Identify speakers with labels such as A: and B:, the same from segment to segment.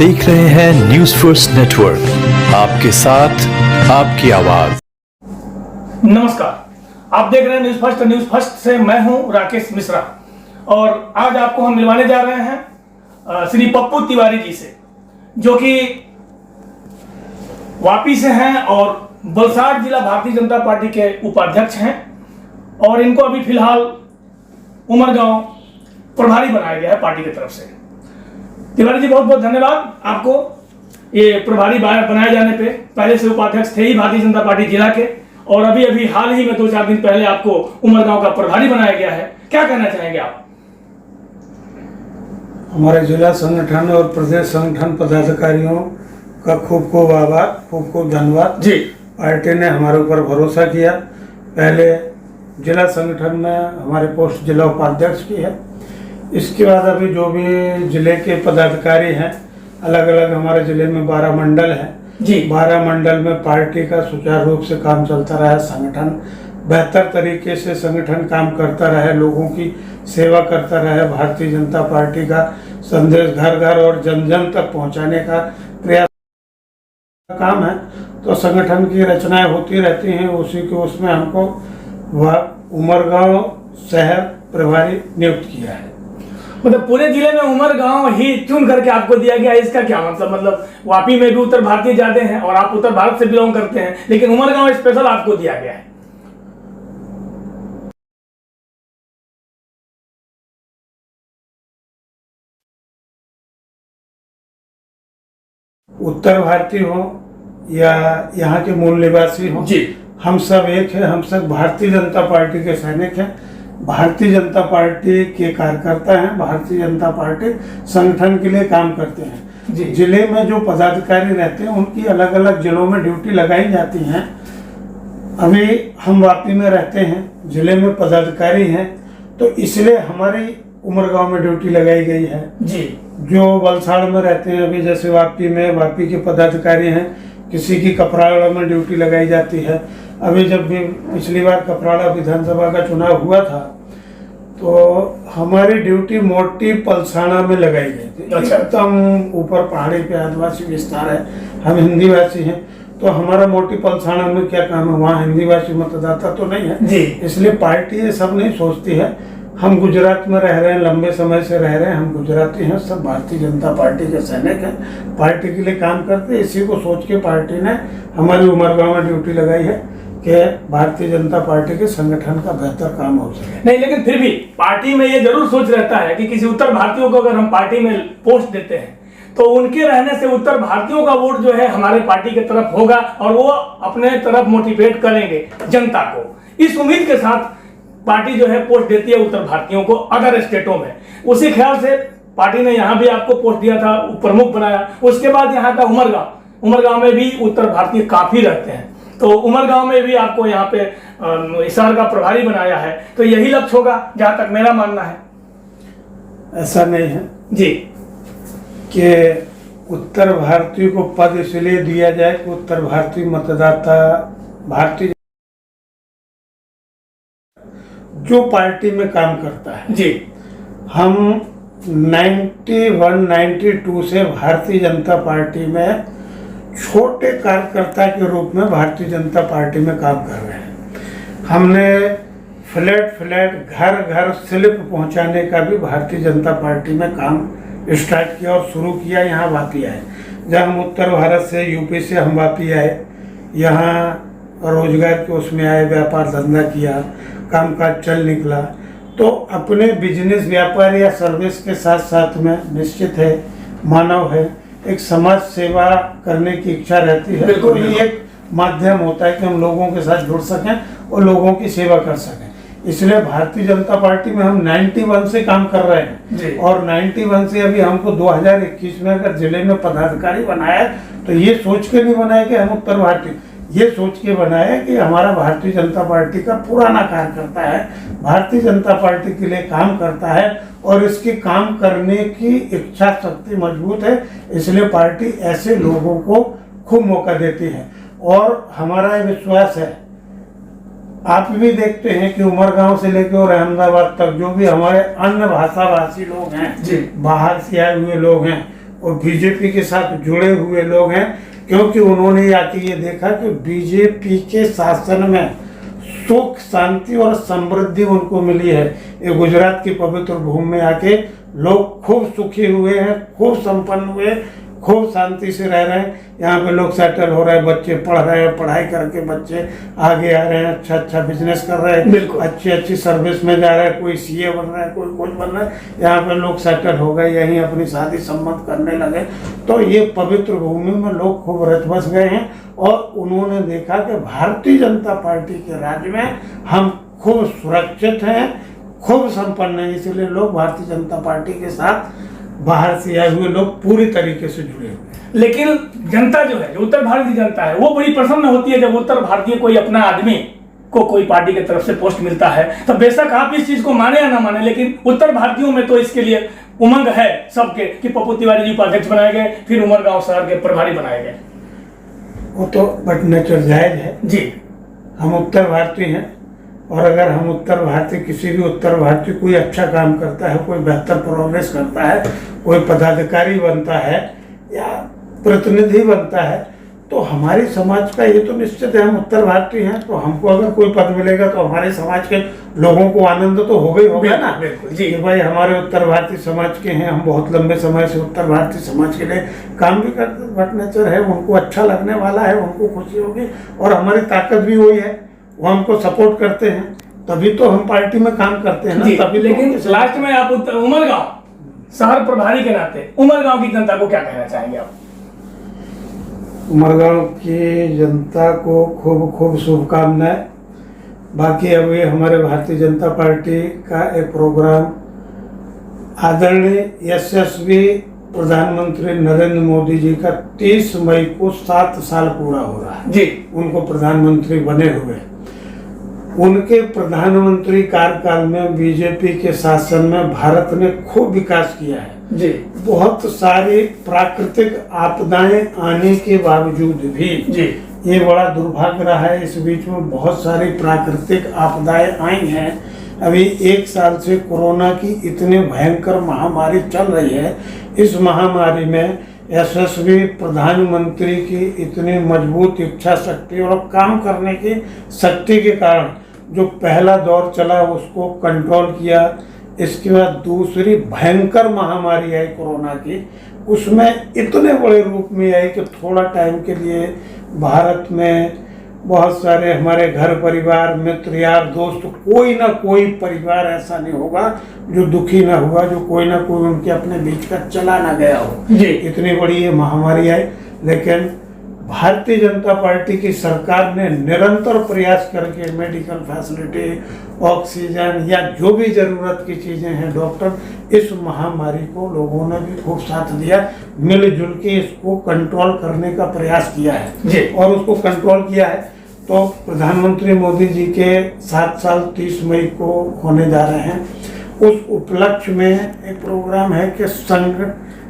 A: देख रहे हैं न्यूज फर्स्ट नेटवर्क, आपके साथ आपकी आवाज।
B: नमस्कार, आप देख रहे हैं न्यूज फर्स्ट से मैं हूं राकेश मिश्रा और आज आपको हम मिलवाने जा रहे हैं श्री पप्पू तिवारी जी से, जो कि वापी से हैं और वलसाड़ जिला भारतीय जनता पार्टी के उपाध्यक्ष हैं और इनको अभी फिलहाल उमरगांव प्रभारी बनाया गया है पार्टी की तरफ से। तिवारी जी, बहुत बहुत धन्यवाद आपको ये प्रभारी बनाए जाने पे। पहले से उपाध्यक्ष थे ही भारतीय जनता पार्टी जिला के और अभी हाल ही में 2-4 दिन पहले आपको उमरगांव का प्रभारी बनाया गया है। क्या कहना चाहेंगे आप?
C: हमारे जिला संगठन और प्रदेश संगठन पदाधिकारियों का खूब खूब आभार, खूब खूब धन्यवाद जी। पार्टी ने हमारे ऊपर भरोसा किया। पहले जिला संगठन में हमारे पोस्ट जिला उपाध्यक्ष की है, इसके बाद अभी जो भी जिले के पदाधिकारी हैं, अलग अलग हमारे जिले में 12 मंडल हैं जी। 12 मंडल में पार्टी का सुचारू रूप से काम चलता रहा। संगठन बेहतर तरीके से संगठन काम करता रहे, लोगों की सेवा करता रहे, भारतीय जनता पार्टी का संदेश घर घर और जन जन तक पहुंचाने का प्रयास काम है। तो संगठन की रचनाएं होती रहती हैं, उसी के उसमें हमको उमरगांव शहर प्रभारी नियुक्त किया है।
B: मतलब पूरे जिले में उमरगांव ही चुन करके आपको दिया गया, इसका क्या मतलब वापी में भी उत्तर भारतीय ज्यादा हैं और आप उत्तर भारत से बिलोंग करते हैं, लेकिन उमरगांव स्पेशल आपको दिया गया है।
C: उत्तर भारतीय हो या यहाँ के मूल निवासी हो जी, हम सब एक है। हम सब भारतीय जनता पार्टी के सैनिक हैं, भारतीय जनता पार्टी के कार्यकर्ता हैं, भारतीय जनता पार्टी संगठन के लिए काम करते हैं जी। जिले में जो पदाधिकारी रहते हैं उनकी अलग अलग जिलों में ड्यूटी लगाई जाती हैं। अभी हम वापी में रहते हैं, जिले में पदाधिकारी हैं, तो इसलिए हमारी उमरगांव में ड्यूटी लगाई गई है जी। जो वलसाड़ में रहते हैं, अभी जैसे वापी में वापी के पदाधिकारी हैं, किसी की कपराड़ा में ड्यूटी लगाई जाती है। अभी जब भी पिछली बार कपराड़ा विधानसभा का चुनाव हुआ था तो हमारी ड्यूटी मोटी पलसाना में लगाई गई थी। अच्छा। एकदम ऊपर पहाड़ी पे आदिवासी विस्तार है, हम हिंदी भाषी हैं, तो हमारा मोटी पलसाना में क्या काम है, वहाँ हिंदी भाषी मतदाता तो नहीं है जी। इसलिए पार्टी ये सब नहीं सोचती है। हम गुजरात में रह रहे हैं, लंबे समय से रह रहे हैं, हम गुजराती हैं, सब भारतीय जनता पार्टी के सैनिक हैं, पार्टी के लिए काम करते हैं। इसी को सोच के पार्टी ने हमारी उमरगांव में ड्यूटी लगाई है कि भारतीय जनता पार्टी के संगठन का बेहतर काम हो सके।
B: नहीं, लेकिन फिर भी पार्टी में ये जरूर सोच रहता है कि किसी उत्तर भारतीयों को अगर हम पार्टी में पोस्ट देते हैं तो उनके रहने से उत्तर भारतीयों का वोट जो है हमारे पार्टी की तरफ होगा और वो अपने तरफ मोटिवेट करेंगे जनता को। इस उम्मीद के साथ पार्टी जो है पोस्ट देती है उत्तर भारतीयों को अदर स्टेटों में। उसी ख्याल से पार्टी ने यहाँ भी आपको पोस्ट दिया था, प्रमुख बनाया। उसके बाद यहाँ था उमरगांव में भी उत्तर भारतीय काफी रहते हैं, तो उमरगांव में भी आपको यहाँ पे हिसार का प्रभारी बनाया है। तो यही लक्ष्य होगा जहां तक मेरा मानना है।
C: ऐसा नहीं है
B: जी
C: कि उत्तर भारतीय को पद इसलिए दिया जाए कि उत्तर भारतीय मतदाता भारतीय जो पार्टी में काम करता है जी। हम 91-92 से भारतीय जनता पार्टी में छोटे कार्यकर्ता के रूप में भारतीय जनता पार्टी में काम कर रहे हैं। हमने फ्लैट घर घर स्लिप पहुंचाने का भी भारतीय जनता पार्टी में काम स्टार्ट किया और शुरू किया। यहाँ वापी आए, जब हम उत्तर भारत से यूपी से हम वापी आए, यहाँ रोजगार के उसमें आए, व्यापार धंधा किया, कामकाज चल निकला। तो अपने बिजनेस व्यापार या सर्विस के साथ साथ में निश्चित है मानव है, एक समाज सेवा करने की इच्छा रहती है, तो ये एक माध्यम होता है कि हम लोगों के साथ जुड़ सकें और लोगों की सेवा कर सकें। इसलिए भारतीय जनता पार्टी में हम 91 से काम कर रहे हैं और 91 से अभी हमको 2021 में अगर जिले में पदाधिकारी बनाया तो ये सोच के नहीं बनाया कि हम उत्तर भारतीय, ये सोच के बनाया कि हमारा भारतीय जनता पार्टी का पुराना कार्यकर्ता है, भारतीय जनता पार्टी के लिए काम करता है और इसकी काम करने की इच्छा शक्ति मजबूत है। इसलिए पार्टी ऐसे लोगों को खूब मौका देती है और हमारा ये विश्वास है। आप भी देखते हैं कि उमरगांव से लेकर और अहमदाबाद तक जो भी हमारे अन्य भाषा भाषी लोग हैं, बाहर से आए हुए लोग हैं, और बीजेपी के साथ जुड़े हुए लोग हैं, क्योंकि उन्होंने आके ये देखा कि बीजेपी के शासन में सुख शांति और समृद्धि उनको मिली है। ये गुजरात की पवित्र भूमि में आके लोग खूब सुखी हुए हैं, खूब संपन्न हुए, खूब शांति से रह रहे हैं। यहाँ पे लोग सेटल हो रहे हैं, बच्चे पढ़ रहे हैं, पढ़ाई करके बच्चे आगे आ रहे हैं, अच्छा बिजनेस कर रहे हैं, अच्छी सर्विस में जा रहे हैं, कोई सीए बन रहा है, कोई कुछ बन रहा है। यहाँ पे लोग सेटल हो गए, यहीं अपनी शादी सम्मत करने लगे। तो ये पवित्र भूमि में लोग खूब रच बस गए हैं और उन्होंने देखा कि भारतीय जनता पार्टी के राज में हम खूब सुरक्षित हैं, खूब संपन्न हैं, इसलिए लोग भारतीय जनता पार्टी के साथ बाहर से आए हुए लोग पूरी तरीके से जुड़े हुए हैं।
B: लेकिन जनता जो है, जो उत्तर भारतीय जनता है, वो बड़ी प्रसन्न होती है जब उत्तर भारतीय कोई अपना आदमी को कोई पार्टी की तरफ से पोस्ट मिलता है। तो बेशक आप इस चीज को माने या ना माने, लेकिन उत्तर भारतीयों में तो इसके लिए उमंग है सबके कि पप्पू तिवारी जी उपाध्यक्ष बनाए गए, फिर उमरगांव शहर के प्रभारी बनाए गए।
C: वो तो बट नेचर जायज है
B: जी,
C: हम उत्तर भारतीय हैं और अगर हम उत्तर भारतीय, किसी भी उत्तर भारतीय कोई अच्छा काम करता है, कोई बेहतर प्रोग्रेस करता है, कोई पदाधिकारी बनता है या प्रतिनिधि बनता है, तो हमारी समाज का ये तो निश्चित है, हम उत्तर भारतीय हैं, तो हमको अगर कोई पद मिलेगा तो हमारे समाज के लोगों को आनंद तो होगा ना।
B: जी
C: भाई हमारे उत्तर भारतीय समाज के हैं, हम बहुत लंबे समय से उत्तर भारतीय समाज के लिए काम भी करते, बट नेचर है, उनको अच्छा लगने वाला है, उनको खुशी होगी और हमारी ताकत भी वही है, वो हमको सपोर्ट करते हैं, तभी तो हम पार्टी में काम करते हैं ना। तभी
B: लेकिन लास्ट में आप उमरगांव शहर प्रभारी के नाते उमरगांव की जनता को क्या कहना चाहेंगे आप?
C: उमरगांव की जनता को खूब खूब शुभकामनाएं। बाकी अब ये हमारे भारतीय जनता पार्टी का एक प्रोग्राम आदरणीय यशस्वी प्रधानमंत्री नरेंद्र मोदी जी का 30 मई को 7 साल पूरा हो रहा है
B: जी,
C: उनको प्रधानमंत्री बने हुए। उनके प्रधानमंत्री कार्यकाल में बीजेपी के शासन में भारत ने खूब विकास किया है
B: जी।
C: बहुत सारी प्राकृतिक आपदाएं आने के बावजूद भी
B: जी,
C: ये बड़ा दुर्भाग्य रहा है, इस बीच में बहुत सारी प्राकृतिक आपदाएं आई हैं। अभी 1 साल से कोरोना की इतनी भयंकर महामारी चल रही है, इस महामारी में यशस्वी प्रधानमंत्री की इतनी मजबूत इच्छा शक्ति और काम करने की शक्ति के कारण जो पहला दौर चला उसको कंट्रोल किया। इसके बाद दूसरी भयंकर महामारी आई कोरोना की, उसमें इतने बड़े रूप में आई कि थोड़ा टाइम के लिए भारत में बहुत सारे हमारे घर परिवार, मित्र, यार, दोस्त, कोई ना कोई परिवार ऐसा नहीं होगा जो दुखी ना हुआ, जो कोई ना कोई उनके अपने बीच का चला ना गया हो।
B: जी,
C: इतनी बड़ी ये महामारी आई, लेकिन भारतीय जनता पार्टी की सरकार ने निरंतर प्रयास करके मेडिकल फैसिलिटी, ऑक्सीजन या जो भी जरूरत की चीजें हैं, डॉक्टर, इस महामारी को लोगों ने भी खूब साथ दिया, मिलजुल के इसको कंट्रोल करने का प्रयास किया है
B: जी।
C: और उसको कंट्रोल किया है। तो प्रधानमंत्री मोदी जी के 7 साल 30 मई को होने जा रहे हैं, उस उपलक्ष्य में एक प्रोग्राम है कि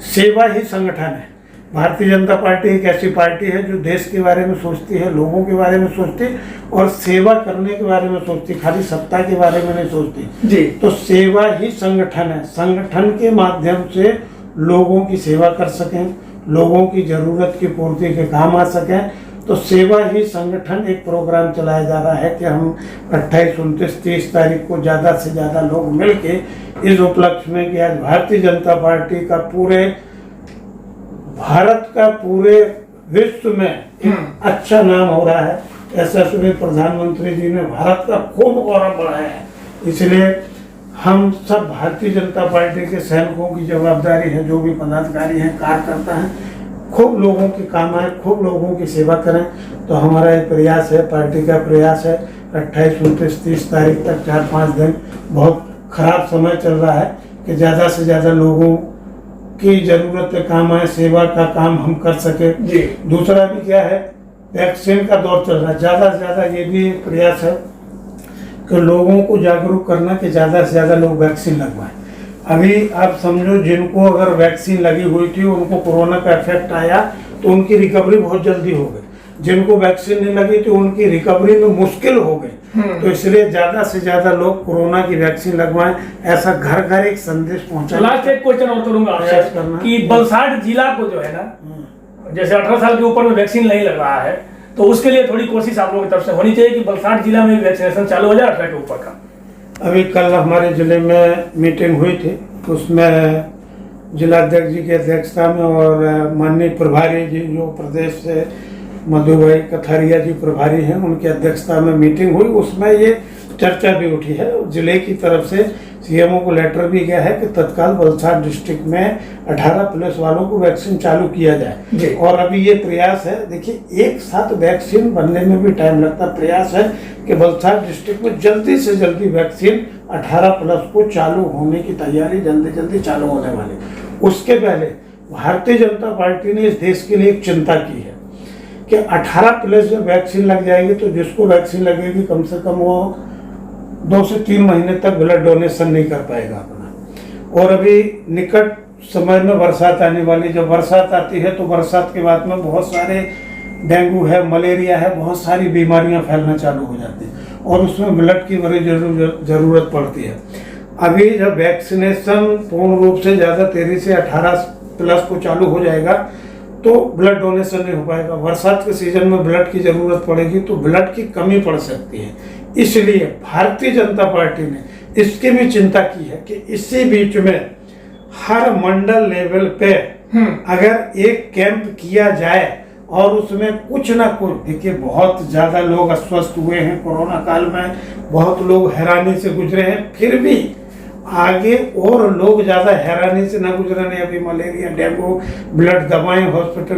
C: सेवा ही संगठन है। भारतीय जनता पार्टी एक ऐसी पार्टी है जो देश के बारे में सोचती है, लोगों के बारे में सोचती है और सेवा करने के बारे में सोचती, खाली सत्ता के बारे में नहीं सोचती
B: जी।
C: तो सेवा ही संगठन है, संगठन के माध्यम से लोगों की सेवा कर सकें, लोगों की जरूरत की पूर्ति के काम आ सकें। तो सेवा ही संगठन एक प्रोग्राम चलाया जा रहा है कि हम 28, 29, 30 तारीख को ज़्यादा से ज़्यादा लोग मिलके इस उपलक्ष्य में कि आज भारतीय जनता पार्टी का पूरे भारत का पूरे विश्व में अच्छा नाम हो रहा है। यशस्वी प्रधानमंत्री जी ने भारत का खूब गौरव बढ़ाया है, इसलिए हम सब भारतीय जनता पार्टी के सैनिकों की जवाबदारी है, जो भी पदाधिकारी हैं, कार्यकर्ता हैं, खूब लोगों के काम आए, खूब लोगों की सेवा करें। तो हमारा एक प्रयास है, पार्टी का प्रयास है, 28, 29, 30 तारीख तक 4-5 दिन बहुत खराब समय चल रहा है कि ज़्यादा से ज़्यादा लोगों की जरूरत के काम आए, सेवा का काम हम कर सके। दूसरा भी क्या है, वैक्सीन का दौर चल रहा है, ज़्यादा से ज़्यादा ये भी एक प्रयास है कि लोगों को जागरूक करना कि ज़्यादा से ज़्यादा लोग वैक्सीन लगवाएं। अभी आप समझो जिनको अगर वैक्सीन लगी हुई थी, उनको कोरोना का इफेक्ट आया तो उनकी रिकवरी बहुत जल्दी हो गई, जिनको वैक्सीन नहीं लगी थी उनकी रिकवरी में मुश्किल हो गई। तो इसलिए ज्यादा से ज्यादा लोग कोरोना की वैक्सीन लगवाएं, ऐसा घर घर एक संदेश पहुंचा।
B: लास्ट एक क्वेश्चन और करूंगा आपसे कि वलसाड जिला को जो है ना, जैसे 18 साल के ऊपर में वैक्सीन नहीं लग रहा है, तो उसके लिए थोड़ी कोशिश आप लोगों की तरफ से होनी चाहिए कि वलसाड जिला में वैक्सीनेशन चालू हो जाए 18 के ऊपर का।
C: अभी कल हमारे जिले में मीटिंग हुई थी, उसमें जिलाध्यक्ष जी की अध्यक्षता में और माननीय प्रभारी जी जो प्रदेश से मधु भाई कथारिया जी प्रभारी हैं, उनकी अध्यक्षता में मीटिंग हुई। उसमें ये चर्चा भी उठी है। जिले की तरफ से सीएमओ को लेटर भी गया है कि तत्काल वलसाड डिस्ट्रिक्ट में 18+ वालों को वैक्सीन चालू किया जाए। और अभी ये प्रयास है, देखिए एक साथ वैक्सीन बनने में भी टाइम लगता है। प्रयास है कि वलसाड डिस्ट्रिक्ट में जल्दी से जल्दी वैक्सीन 18+ को चालू होने की तैयारी जल्दी चालू होने वाली। उसके पहले भारतीय जनता पार्टी ने इस देश के लिए एक चिंता की है कि 18+ जब वैक्सीन लग जाएगी तो जिसको वैक्सीन लगेगी कम से कम वो 2 से 3 महीने तक ब्लड डोनेशन नहीं कर पाएगा अपना। और अभी निकट समय में बरसात आने वाली, जब बरसात आती है तो बरसात के बाद में बहुत सारे डेंगू है, मलेरिया है, बहुत सारी बीमारियां फैलना चालू हो जाती हैं और उसमें ब्लड की बड़ी जरूरत पड़ती है। अभी जब वैक्सीनेशन पूर्ण रूप से ज़्यादा तेजी से 18+ को चालू हो जाएगा तो ब्लड डोनेशन नहीं हो पाएगा। बरसात के सीजन में ब्लड की जरूरत पड़ेगी तो ब्लड की कमी पड़ सकती है। इसलिए भारतीय जनता पार्टी ने इसकी भी चिंता की है कि इसी बीच में हर मंडल लेवल पे अगर एक कैंप किया जाए और उसमें कुछ ना कुछ, देखिए बहुत ज्यादा लोग अस्वस्थ हुए हैं कोरोना काल में, बहुत लोग हैरानी से गुजरे हैं, फिर भी आगे और लोग ज्यादा हैरानी से ना गुजरे नहीं। अभी मलेरिया, डेंगू, ब्लड दवाएं हॉस्पिटल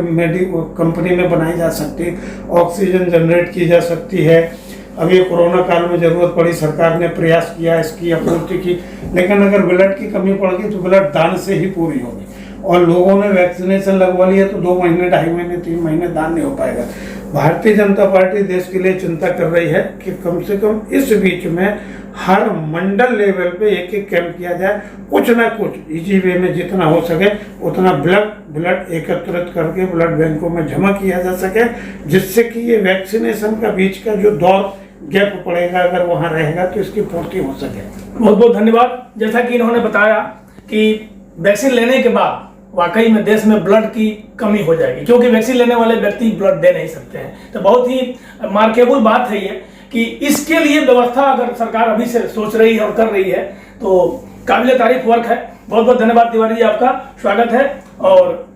C: कंपनी में बनाई जा सकती है, ऑक्सीजन जनरेट की जा सकती है। अभी कोरोना काल में जरूरत पड़ी, सरकार ने प्रयास किया इसकी आपूर्ति की, लेकिन अगर ब्लड की कमी पड़ गई तो ब्लड दान से ही पूरी होगी। और लोगों ने वैक्सीनेशन लगवा लिया तो 2 महीने, 2.5 महीने, 3 महीने दान नहीं हो पाएगा। भारतीय जनता पार्टी देश के लिए चिंता कर रही है कि कम से कम इस बीच में हर मंडल लेवल पे एक कैंप किया जाए, कुछ ना कुछ इजी वे में जितना हो सके उतना ब्लड एकत्रित करके ब्लड बैंकों में जमा किया जा सके, जिससे कि ये वैक्सीनेशन का बीच का जो दौर गैप पड़ेगा अगर वहाँ रहेगा तो इसकी पूर्ति हो सके।
B: बहुत बहुत धन्यवाद। जैसा कि इन्होंने बताया कि वैक्सीन लेने के बाद वाकई में देश में ब्लड की कमी हो जाएगी, क्योंकि वैक्सीन लेने वाले व्यक्ति ब्लड दे नहीं सकते हैं। तो बहुत ही मार्केबल बात है ये कि इसके लिए व्यवस्था अगर सरकार अभी से सोच रही है और कर रही है तो काबिल तारीफ वर्क है। बहुत बहुत धन्यवाद तिवारी जी, आपका स्वागत है और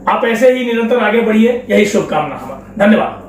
B: आप ऐसे ही निरंतर आगे बढ़िए, यही शुभकामना हमारा। धन्यवाद।